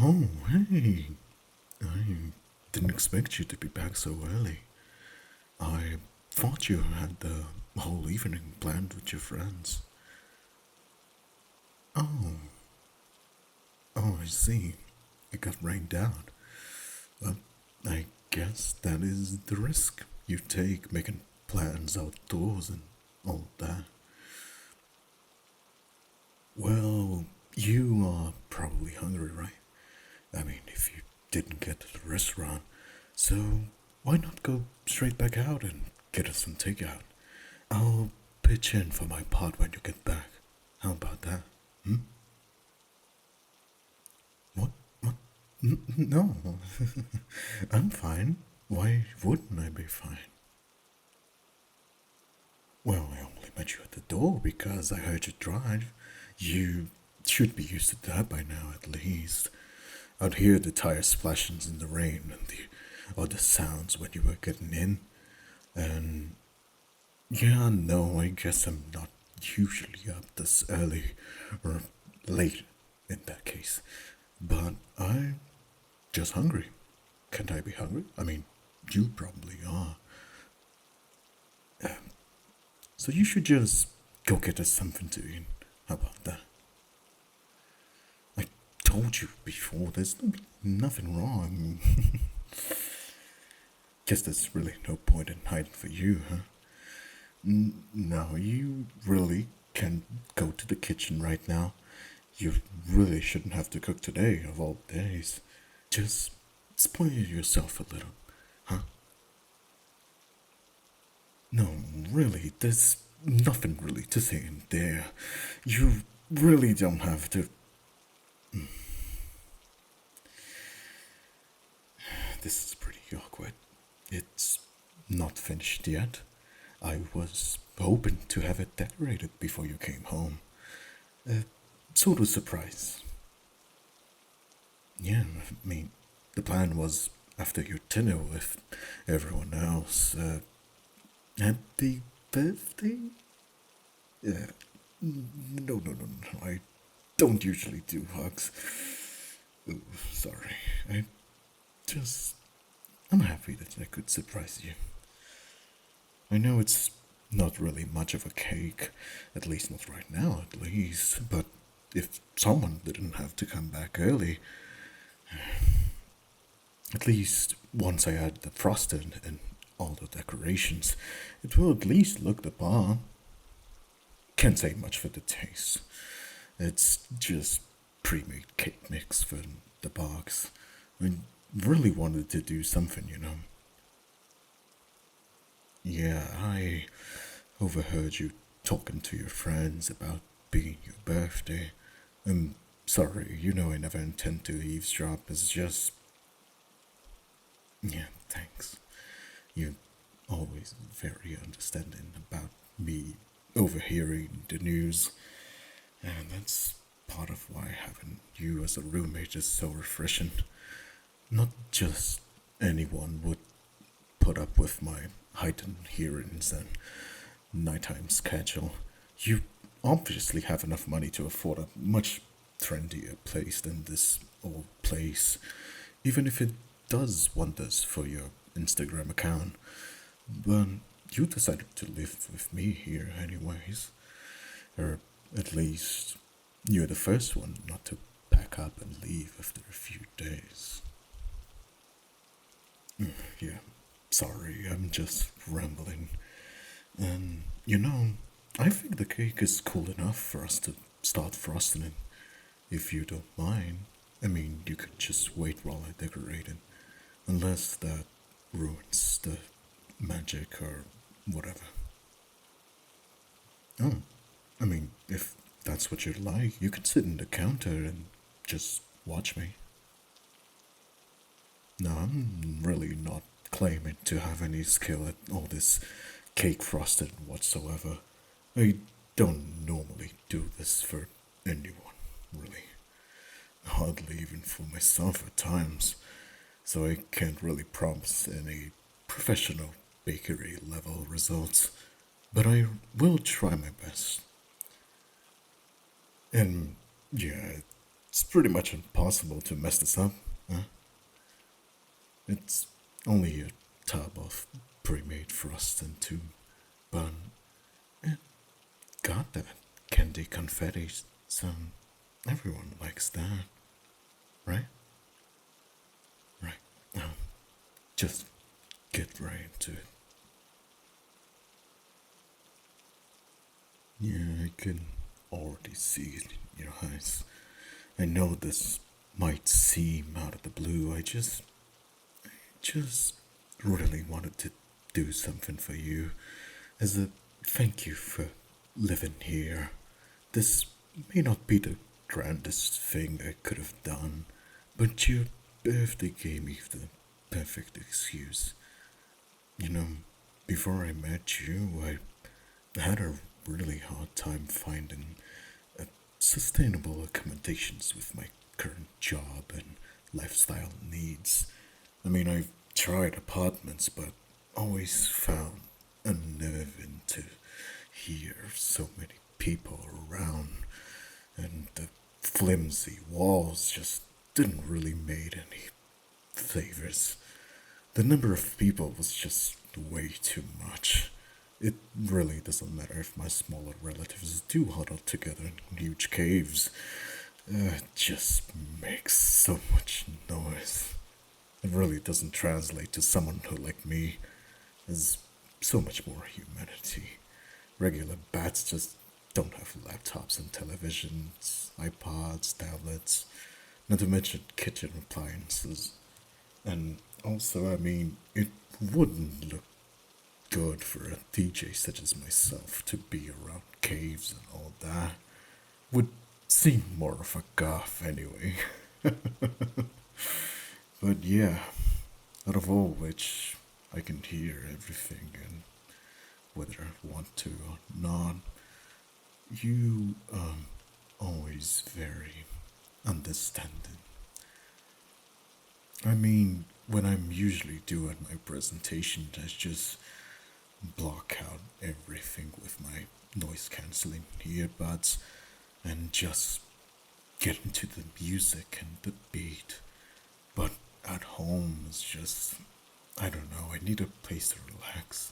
Oh, hey. I didn't expect you to be back so early. I thought you had the whole evening planned with your friends. Oh, oh, I see. It got rained out. Well, I guess that is the risk you take making plans outdoors and all that. Well, you are probably hungry, right? I mean, if you didn't get to the restaurant, so why not go straight back out and get us some takeout? I'll pitch in for my part when you get back. How about that? Hmm? What? What? No. I'm fine. Why wouldn't I be fine? Well, I only met you at the door because I heard you drive. You should be used to that by now, at least. I'd hear the tire splashings in the rain and the other sounds when you were getting in. And yeah, no, I guess I'm not usually up this early or late in that case. But I'm just hungry. Can't I be hungry? I mean, you probably are. So you should just go get us something to eat. How about that? I told you before, there's nothing wrong. Guess there's really no point in hiding for you, huh? No, you really can go to the kitchen right now. You really shouldn't have to cook today, of all days. Just spoil yourself a little, huh? No, really, there's nothing really to say in there. You really don't have to. This is pretty awkward. It's not finished yet. I was hoping to have it decorated before you came home. A sort of surprise. Yeah, I mean, the plan was after your dinner with everyone else. Happy birthday? Yeah. No, no, no, no. I don't usually do hugs. Ooh, sorry. I just. I'm happy that I could surprise you. I know it's not really much of a cake, at least not right now, at least, but if someone didn't have to come back early, at least once I add the frosting and all the decorations, it will at least look the bomb. Can't say much for the taste. It's just pre-made cake mix for the box. I really wanted to do something. Yeah, I overheard you talking to your friends about being your birthday. I'm sorry, I never intend to eavesdrop. It's just. Yeah, thanks. You're always very understanding about me overhearing the news, and that's part of why having you as a roommate is so refreshing. Not just anyone would put up with my heightened hearings and nighttime schedule. You obviously have enough money to afford a much trendier place than this old place, even if it does wonders for your Instagram account. But you decided to live with me here, anyways. Or at least you're the first one not to pack up and leave after a few days. Yeah, sorry, I'm just rambling. And I think the cake is cool enough for us to start frosting it, if you don't mind. I mean, you could just wait while I decorate it, unless that ruins the magic or whatever. Oh, I mean, if that's what you'd like, you could sit in the counter and just watch me. No, I'm really not claiming to have any skill at all this cake frosting whatsoever. I don't normally do this for anyone, really. Hardly even for myself at times, so I can't really promise any professional bakery level results, but I will try my best. And yeah, it's pretty much impossible to mess this up. Huh? It's only a tub of pre-made frost and two bun. It got that candy confetti, so everyone likes that, right? Right. Just get right into it. Yeah, I can already see it in your eyes. I know this might seem out of the blue. I just really wanted to do something for you as a thank you for living here. This may not be the grandest thing I could have done, but your birthday gave me the perfect excuse. You know, before I met you, I had a really hard time finding sustainable accommodations with my current job and lifestyle needs. I mean, I've tried apartments, but always found unnerving to hear so many people around, and the flimsy walls just didn't really made any favors. The number of people was just way too much. It really doesn't matter if my smaller relatives do huddle together in huge caves. It just makes so much noise. It really doesn't translate to someone who, like me, has so much more humanity. Regular bats just don't have laptops and televisions, iPods, tablets, not to mention kitchen appliances. And also, I mean, it wouldn't look good for a DJ such as myself to be around caves and all that. Would seem more of a goth anyway. But yeah, out of all which, I can hear everything, and whether I want to or not, you always very understanding. I mean, when I'm usually doing my presentation, I just block out everything with my noise cancelling earbuds and just get into the music and the beat. But at home, it's just, I don't know, I need a place to relax.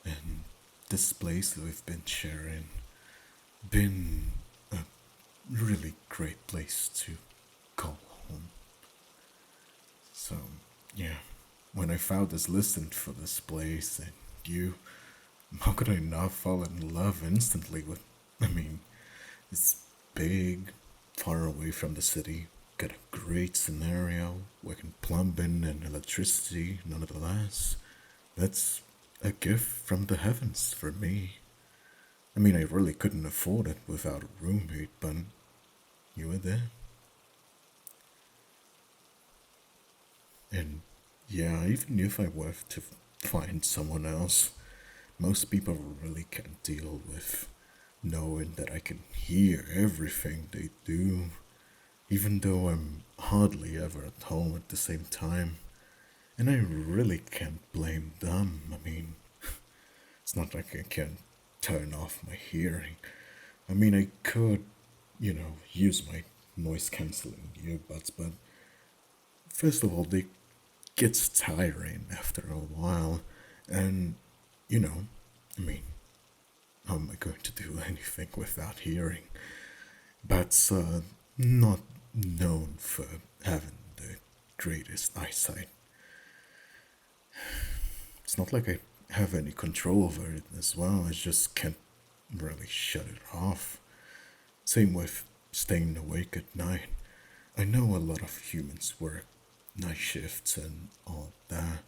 And this place that we've been sharing, been a really great place to call home. So, yeah, when I found this listing for this place and you, how could I not fall in love instantly with, I mean, it's big, far away from the city, got a great scenario, working plumbing and electricity nonetheless. That's a gift from the heavens for me. I mean, I really couldn't afford it without a roommate, but you were there. And yeah, even if I were to find someone else, most people really can't deal with knowing that I can hear everything they do, even though I'm hardly ever at home at the same time. And I really can't blame them. I mean, it's not like I can turn off my hearing. I mean, I could, use my noise cancelling earbuds, but first of all, they gets tiring after a while, and you know, I mean, how am I going to do anything without hearing? Bats are not known for having the greatest eyesight. It's not like I have any control over it as well, I just can't really shut it off. Same with staying awake at night. I know a lot of humans work night shifts and all that,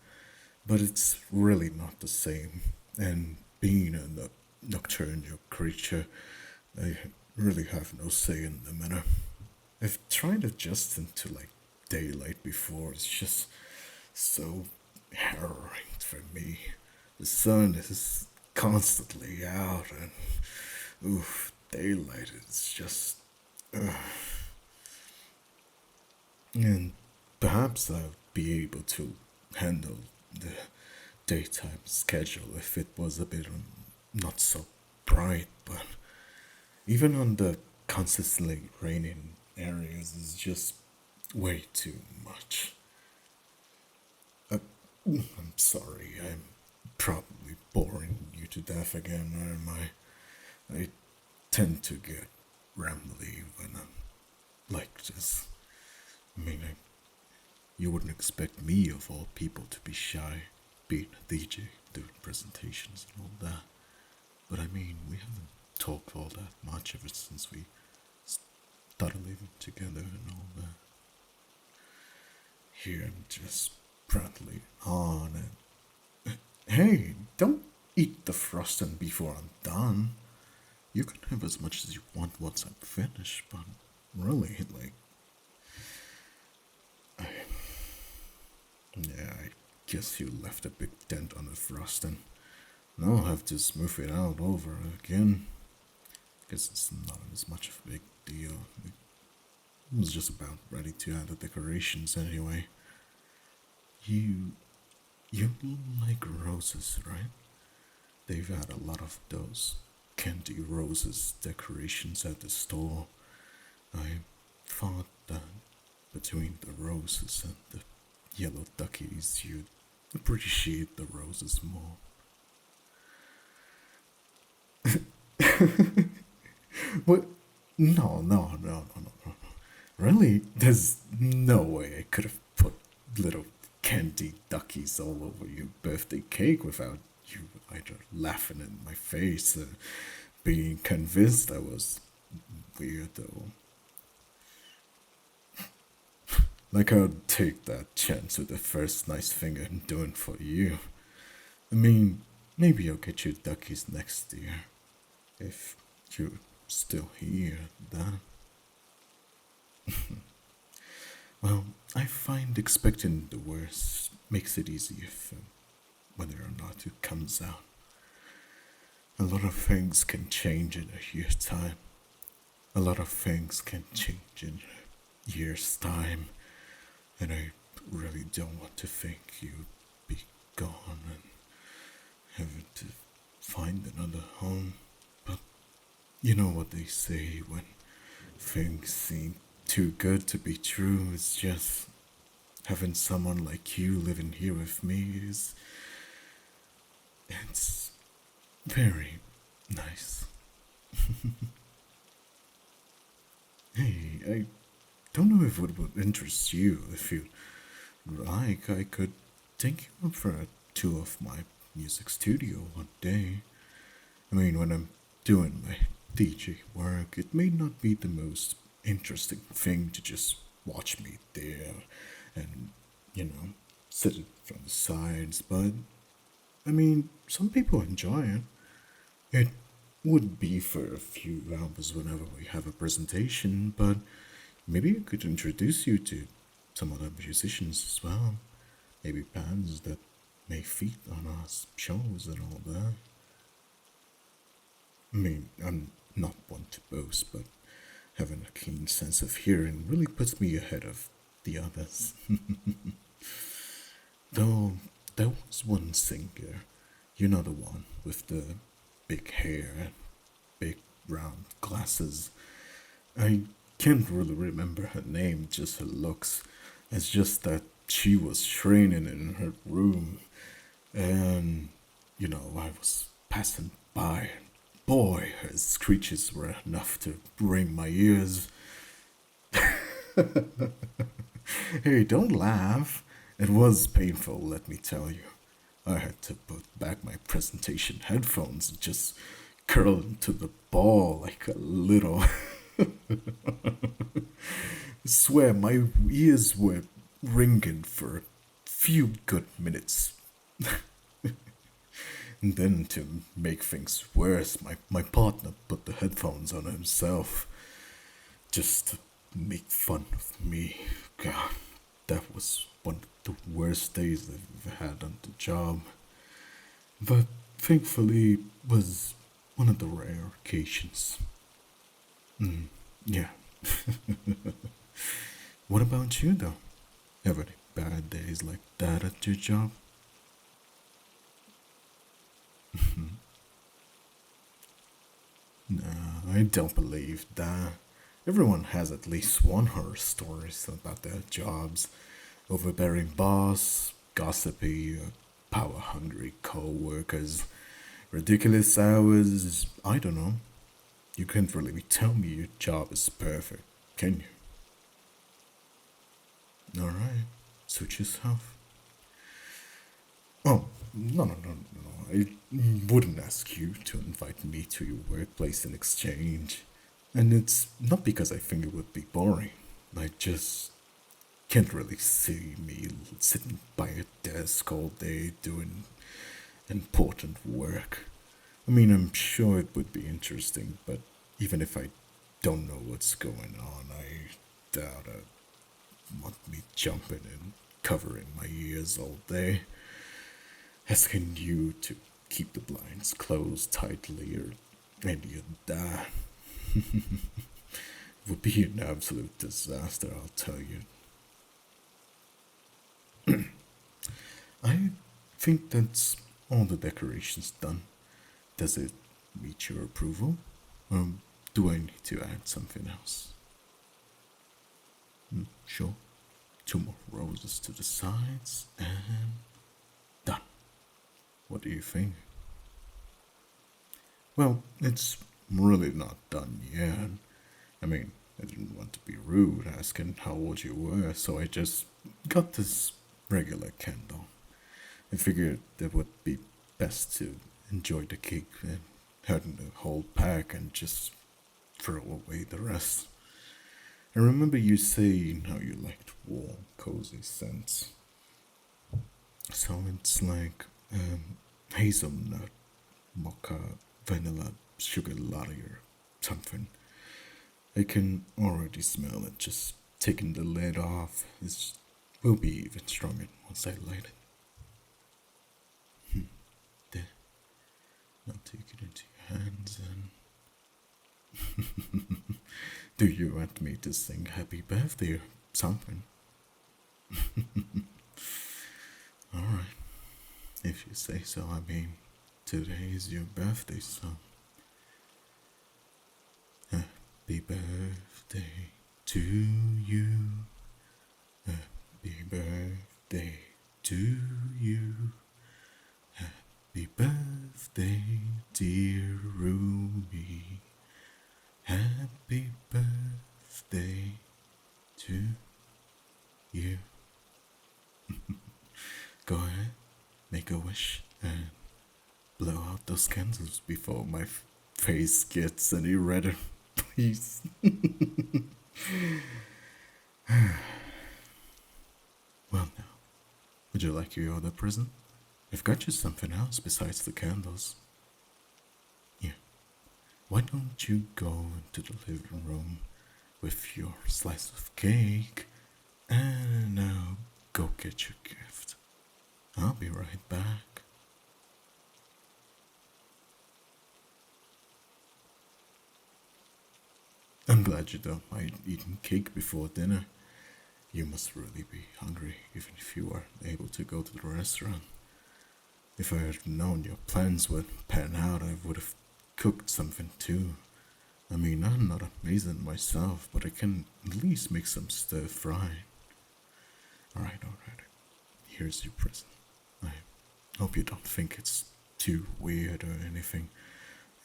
but it's really not the same. And being a nocturnal creature, I really have no say in the matter. I've tried adjusting to like daylight before, it's just so harrowing for me. The sun is constantly out, and oof, daylight is just. And perhaps I'll be able to handle the daytime schedule if it was a bit not so bright, but even on the consistently raining areas is just way too much. I'm sorry, I'm probably boring you to death again, am I? I tend to get rambly when I'm like this. I mean, you wouldn't expect me, of all people, to be shy, being a DJ, doing presentations and all that. But I mean, we haven't talked all that much ever since we started living together and all that. Here I'm just prattling on and hey, don't eat the frosting before I'm done. You can have as much as you want once I'm finished, but really, like, I, yeah, I guess you left a big dent on the frosting. Now I'll have to smooth it out over again. Guess it's not as much of a big deal. It was just about ready to add the decorations anyway. You, you like roses, right? They've had a lot of those candy roses decorations at the store. I thought that between the roses and the yellow duckies, you'd appreciate the roses more. What? No, no, no, no, no, no. Really? There's no way I could have put little candy duckies all over your birthday cake without you either laughing in my face or being convinced I was weirdo. Like I'd take that chance with the first nice thing I'm doing for you. I mean, maybe I'll get you duckies next year. If you're still here, then. Well, I find expecting the worst makes it easier for whether or not it comes out. A lot of things can change in a year's time. A lot of things can change in a year's time. And I really don't want to think you'd be gone and having to find another home. But you know what they say when things seem too good to be true. It's just having someone like you living here with me is. It's very nice. Hey, I don't know if it would interest you. If you like, I could take you up for a tour of my music studio one day. I mean, when I'm doing my DJ work, it may not be the most interesting thing to just watch me there and, you know, sit it from the sides, but I mean, some people enjoy it. It would be for a few hours whenever we have a presentation, but maybe I could introduce you to some other musicians as well. Maybe bands that may feat on our shows and all that. I mean, I'm not one to boast, but having a keen sense of hearing really puts me ahead of the others. Though there was one singer, you know the one with the big hair and big round glasses. I can't really remember her name, just her looks. It's just that she was training in her room, and I was passing by. Boy, her screeches were enough to ring my ears. Hey, don't laugh. It was painful, let me tell you. I had to put back my presentation headphones and just curl into the ball like a little. Swear my ears were ringing for a few good minutes. And then to make things worse, my partner put the headphones on himself just to make fun of me. God, that was one of the worst days I've ever had on the job. But thankfully, it was one of the rare occasions. Yeah. What about you, though? Have any bad days like that at your job? No, I don't believe that. Everyone has at least one horror stories about their jobs. Overbearing boss, gossipy, power hungry co workers, ridiculous hours. I don't know. You can't really tell me your job is perfect, can you? Alright, suit yourself. Oh, no. I wouldn't ask you to invite me to your workplace in exchange. And it's not because I think it would be boring. I just can't really see me sitting by a desk all day doing important work. I mean, I'm sure it would be interesting, but even if I don't know what's going on, I doubt it want me jumping and covering my ears all day, asking you to keep the blinds closed tightly or any of that. Would be an absolute disaster, I'll tell you. I think that's all the decorations done. Does it meet your approval? Or do I need to add something else? Sure. Two more roses to the sides and done. What do you think? Well, it's really not done yet. I mean, I didn't want to be rude asking how old you were, so I just got this regular candle. I figured it would be best to enjoy the cake and having the whole pack and just throw away the rest. I remember you saying how you liked warm, cozy scents. So it's like hazelnut, mocha, vanilla, sugar latte or something. I can already smell it. Just taking the lid off is will be even stronger once I light it. There. Now take it into your hands and do you want me to sing happy birthday or something? Alright. If you say so, I mean today is your birthday, so happy birthday to you. Happy birthday to you. Happy birthday, dear Ruby. Happy birthday to you. Go ahead, make a wish, and blow out those candles before my face gets any redder, please. Well, now, would you like your other present? I've got you something else besides the candles. Yeah, why don't you go into the living room with your slice of cake and now go get your gift. I'll be right back. I'm glad you don't mind eating cake before dinner. You must really be hungry, even if you weren't able to go to the restaurant. If I had known your plans would pan out, I would have cooked something too. I mean, I'm not amazing myself, but I can at least make some stir fry. Alright. Here's your present. I hope you don't think it's too weird or anything.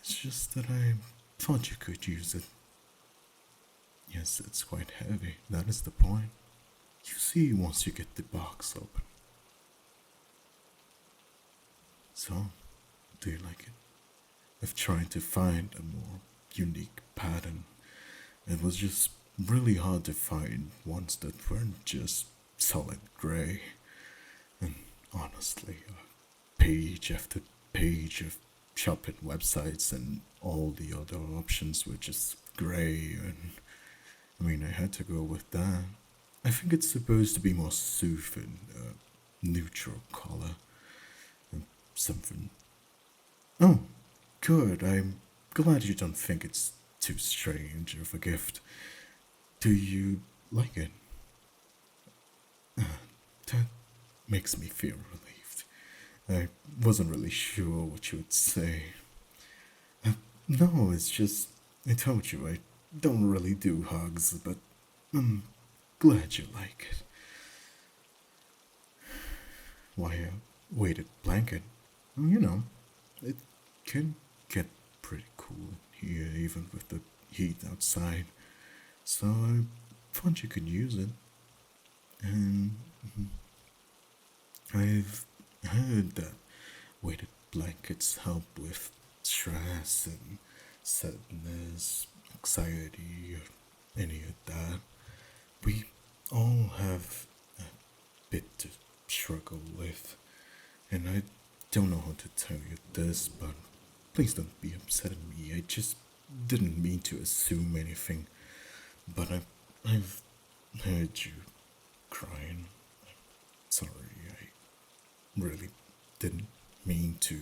It's just that I thought you could use it. Yes, it's quite heavy. That is the point. You see once you get the box open. So, do you like it? I've tried to find a more unique pattern. It was just really hard to find ones that weren't just solid gray. And honestly, page after page of shopping websites and all the other options were just gray, and I mean, I had to go with that. I think it's supposed to be more soothing, neutral color, and something. Oh, good. I'm glad you don't think it's too strange of a gift. Do you like it? That makes me feel relieved. I wasn't really sure what you would say. No, it's just, I told you, I don't really do hugs, but I'm glad you like it. Why, a weighted blanket? You know, it can get pretty cool here, even with the heat outside. So I thought you could use it. And I've heard that weighted blankets help with stress and sadness, anxiety, or any of that. We all have a bit to struggle with, and I don't know how to tell you this, but please don't be upset at me. I just didn't mean to assume anything, but I've heard you crying. Sorry, I really didn't mean to,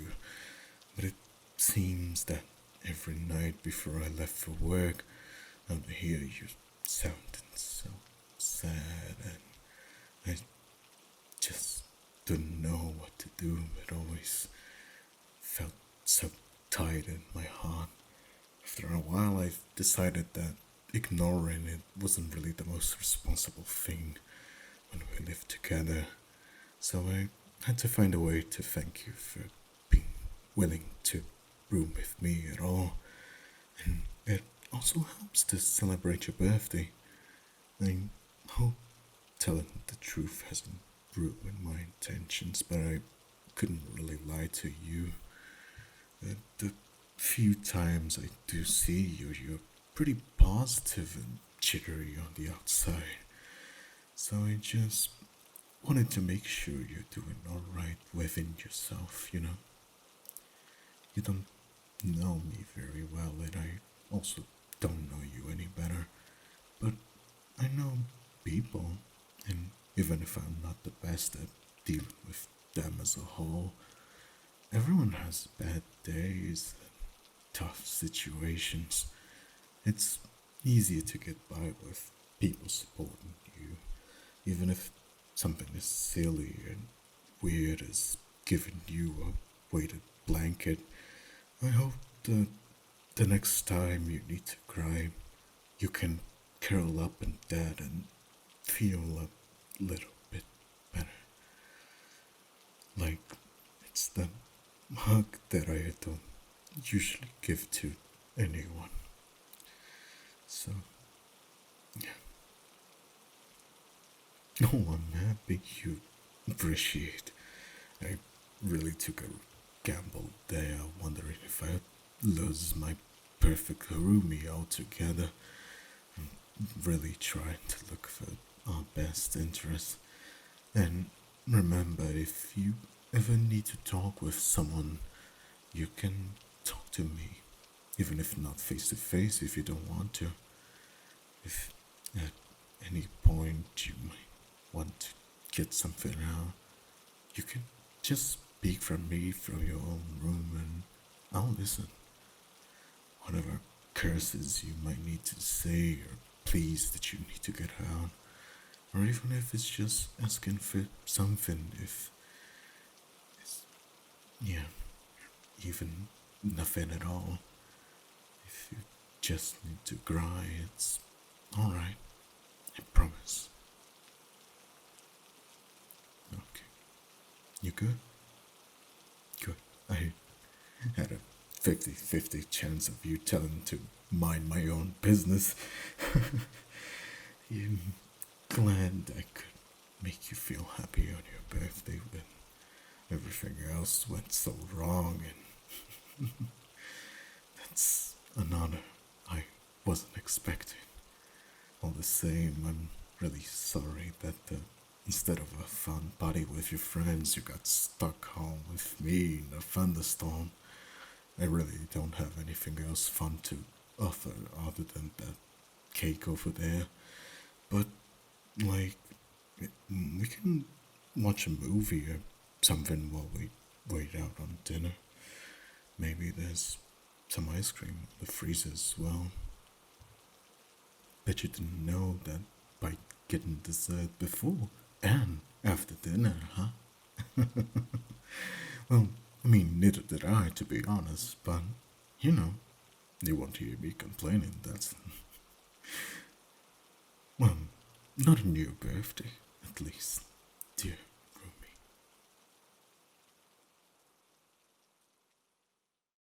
but it seems that every night before I left for work, I would hear you sounding so sad, and I just didn't know what to do. It always felt so tight in my heart. After a while, I decided that ignoring it wasn't really the most responsible thing when we lived together. So I had to find a way to thank you for being willing to room with me at all. And it also helps to celebrate your birthday. I hope telling the truth hasn't ruined my intentions, but I couldn't really lie to you. The few times I do see you, you're pretty positive and jittery on the outside. So I just wanted to make sure you're doing alright within yourself, you know? You don't know me very well, and I also don't know you any better. But I know people, and even if I'm not the best at dealing with them as a whole, everyone has bad days and tough situations. It's easier to get by with people supporting you, even if something as silly and weird as giving you a weighted blanket. I hope that the next time you need to cry, you can curl up in bed and feel a little bit better. Like it's the hug that I don't usually give to anyone. So, yeah. Oh, I'm happy you appreciate. I really took a gamble there, wondering if I lose my perfect Harumi altogether. I'm really trying to look for our best interests. And remember, if you ever need to talk with someone, you can talk to me, even if not face to face if you don't want to. If at any point you might want to get something out, you can just speak from me from your own room and I'll listen. Whatever curses you might need to say or pleas that you need to get out, or even if it's just asking for something, if it's, yeah, even nothing at all. If you just need to cry, it's alright, I promise. Okay, you good? Good. I had a 50-50 chance of you telling to mind my own business. I'm glad I could make you feel happy on your birthday when everything else went so wrong, and that's an honor I wasn't expecting. All the same, I'm really sorry that instead of a fun party with your friends, you got stuck home with me in a thunderstorm. I really don't have anything else fun to offer other than that cake over there. But, like, we can watch a movie or something while we wait out on dinner. Maybe there's some ice cream in the freezer as well. Bet you didn't know that by getting dessert before and after dinner, huh? Well, I mean, neither did I, to be honest, but you know, you won't hear me complaining, that's. Not on your birthday, at least.